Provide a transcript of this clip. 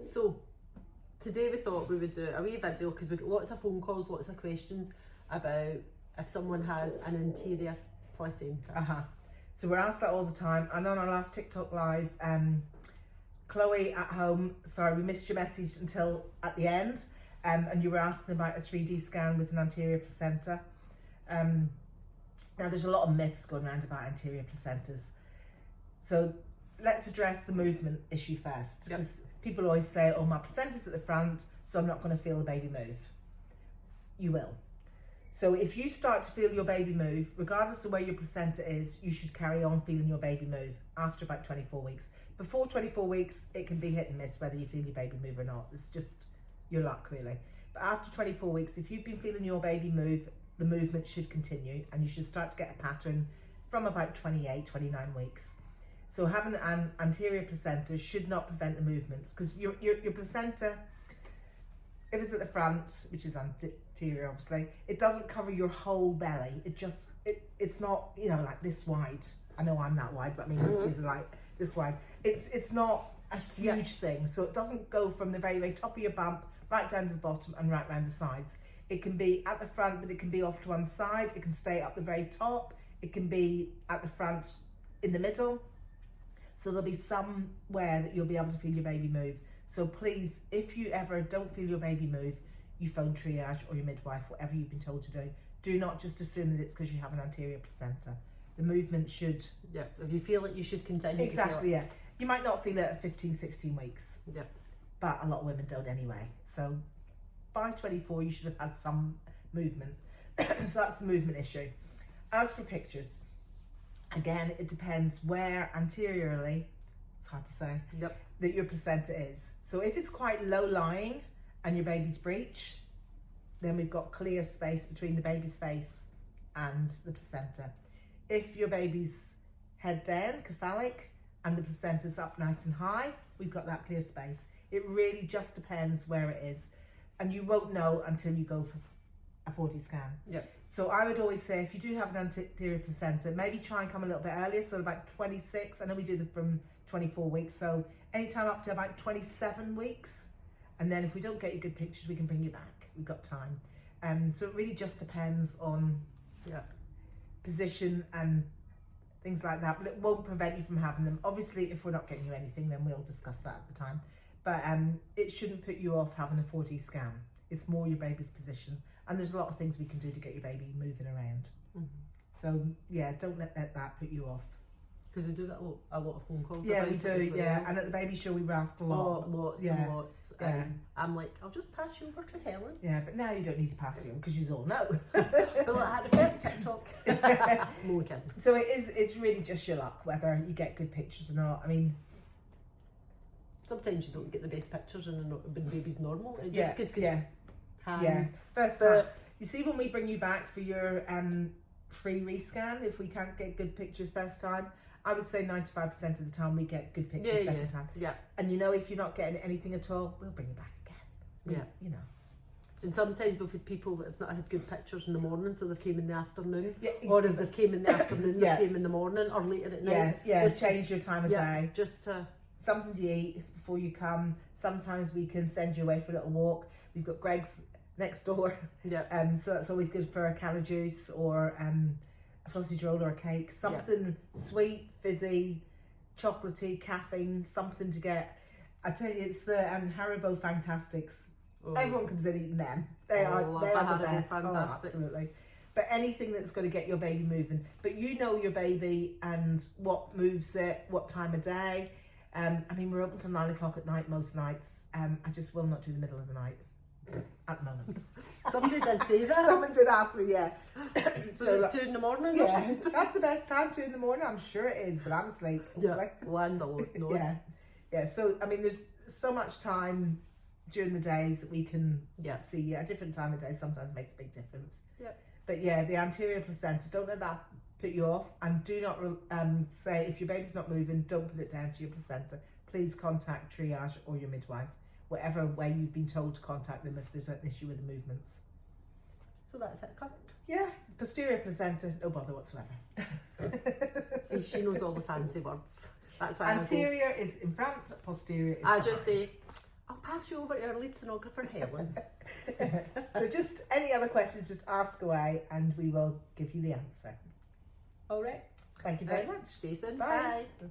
So today we thought we would do a wee video because we get lots of phone calls, lots of questions about if someone has an anterior placenta. So we're asked that all the time. And on our last TikTok live, Chloe at home, sorry, we missed your message until at the end. And you were asking about a 3D scan with an anterior placenta. Now there's a lot of myths going around about anterior placentas. So let's address the movement issue first. Yep. People always say, oh, my placenta's at the front, so I'm not going to feel the baby move. You will. So if you start to feel your baby move, regardless of where your placenta is, you should carry on feeling your baby move after about 24 weeks. Before 24 weeks, it can be hit and miss whether you feel your baby move or not. It's just your luck, really. But after 24 weeks, if you've been feeling your baby move, the movement should continue and you should start to get a pattern from about 28, 29 weeks. So having an anterior placenta should not prevent the movements, because your placenta, if it's at the front, which is anterior obviously, it doesn't cover your whole belly. It's not, you know, like this wide. I know I'm that wide, but I mean this is like this wide. It's not a huge thing. So it doesn't go from the very, very top of your bump right down to the bottom and right around the sides. It can be at the front, but it can be off to one side. It can stay up the very top. It can be at the front in the middle. So there'll be somewhere that you'll be able to feel your baby move. So please, if you ever don't feel your baby move, you phone triage or your midwife, whatever you've been told to do. Do not just assume that it's because you have an anterior placenta. The movement should... Yeah, if you feel it, you should continue to feel Exactly, it. yeah. You might not feel it at 15, 16 weeks. Yeah. But a lot of women don't anyway. So by 24, you should have had some movement. So that's the movement issue. As for pictures, again, it depends where anteriorly, it's hard to say, Yep. that your placenta is. So if it's quite low lying and your baby's breech, then we've got clear space between the baby's face and the placenta. If your baby's head down, cephalic, and the placenta's up nice and high, we've got that clear space. It really just depends where it is. And you won't know until you go for a 4D scan. Yep. So I would always say, if you do have an anterior placenta, maybe try and come a little bit earlier, so about 26. I know we do them from 24 weeks, so anytime up to about 27 weeks. And then if we don't get you good pictures, we can bring you back. We've got time. So it really just depends on position and things like that, but it won't prevent you from having them. Obviously, if we're not getting you anything, then we'll discuss that at the time. But it shouldn't put you off having a 4D scan. It's more your baby's position. And there's a lot of things we can do to get your baby moving around. So yeah, don't let that put you off. Because we do get a lot of phone calls Yeah, about we it do, as well. yeah. And at the baby show, we were asked a lot. Oh, lots Yeah. and lots. Yeah. I'm like, I'll just pass you over to Helen. Yeah, but now you don't need to pass you on because you all know. But I had a fair TikTok. No kidding. So it's really just your luck whether you get good pictures or not. I mean, Sometimes you don't get the best pictures when the baby's normal. It yeah, just 'cause yeah, hand. yeah. First But- time. You see, when we bring you back for your free rescan, if we can't get good pictures first time, I would say 95% of the time we get good pictures second time. Yeah. And you know, if you're not getting anything at all, we'll bring you back again. Yeah. You know. And sometimes we've had people that have not had good pictures in the morning, so they've came in the afternoon. Yeah, Or if they've came in the afternoon, Yeah. they came in the morning or later at night. Yeah, yeah. Just Change your time of day. Just to... Something to eat before you come. Sometimes we can send you away for a little walk. We've got Greg's next door. Yeah. So that's always good for a can of juice or a sausage roll or a cake. Something sweet, fizzy, chocolatey, caffeine, something to get. I tell you, it's the Haribo Fantastics. Oh. Everyone comes in eating them. They Oh, are love the a Haribo best. Fantastic. Oh, absolutely. But anything that's going to get your baby moving. But you know your baby and what moves it, what time of day. I mean, we're open till 9 o'clock at night most nights. I just will not do the middle of the night at the moment. Somebody did say that. Someone did ask me, yeah. Was it 2 in the morning or Yeah, something? that's the best time, 2 in the morning. I'm sure it is, but I'm asleep. Yeah, Like, land alone. No, yeah. So I mean, there's so much time during the days that we can Yeah. see a different time of day. Sometimes makes a big difference. Yeah. But yeah, the anterior placenta. Don't let that put you off, and do not say if your baby's not moving, don't put it down to your placenta. Please contact triage or your midwife, whatever way you've been told to contact them if there's an issue with the movements. So that's it covered. Yeah, posterior placenta, no bother whatsoever. See, she knows all the fancy words. That's why Anterior is in front, posterior is I just behind. say, I'll pass you over to our lead sonographer, Helen. So just any other questions, just ask away and we will give you the answer. All right. Thank you very much. See you soon. Bye. Bye.